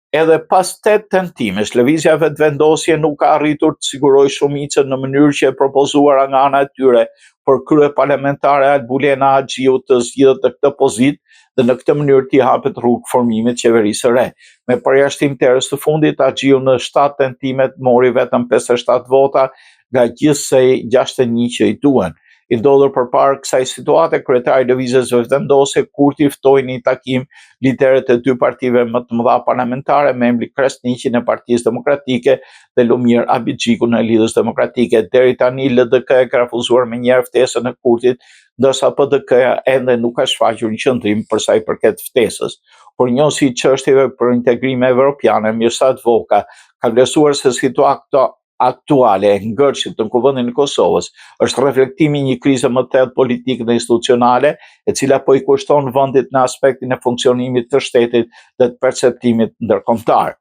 Edhe pas 8 tentimesh, lëvizja vetëvendosje nuk ka arritur të sigurojë shumicën në mënyrë që e propozuara nga ana e tyre, por krye parlamentare Albulena Haxhiu të zgjidhet në këtë pozitë dhe në këtë mënyrë t'i hapet rrugë formimit qeverisë së re. Me përjashtim të erës të fundit, Haxhiu në 7 tentimet mori vetëm 57 vota nga gjithsej 61 që i duhen. I ndodhur përpara kësaj situate, kryetari i lëvizjes vetëvendosje Kurti ftoi në një takim liderët e 2 partive më të mëdha parlamentare, membri Kresniqin e Partisë Demokratike dhe Lumir Abixhikun e Lidhjes Demokratike. Deri tani LDK ka refuzuar menjëherë ftesën e Kurtit, ndërsa PDK-ja ende nuk ka shfaqur një qëndrim për sa i përket ftesës. Por njësi i çështjeve për integrime evropiane, Mirsad Voka, ka vlerësuar se situata aktuale e ngërshit në Kuvendin e Kosovës është reflektimi i një krize më të thellë politike dhe institucionale, e cila po i kushton vendit në aspektin e funksionimit të shtetit dhe të perceptimit ndërkombëtar.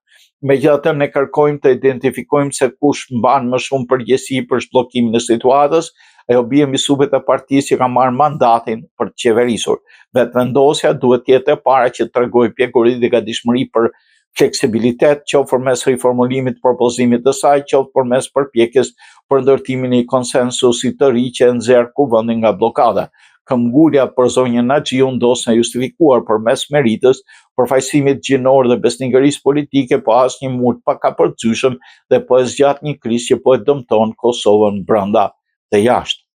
Megjithatë, ne kërkojmë të identifikojmë se kush mban më shumë përgjegjësi për zhbllokimin e situatës, ajo bie mbi supet e partisë që ka marrë mandatin për të qeverisur. Vetëvendosja duhet të jetë e para që të tregojë pjekuri dhe gatishmëri për fleksibilitet, qoftë përmes riformulimit të propozimit të saj, qoftë përmes përpjekjes për ndërtimin e një konsensusi të ri që nxjerr Kuvendin nga bllokada. Këmbgulja për zonjën Haxhiu ndosë në justifikuar përmes meritës, përfaqësimit gjinor dhe besnikërisë politike, po asnjë mur të pakapërcyeshëm dhe po e zgjat një krizë që po e dëmton Kosovën brenda dhe jashtë.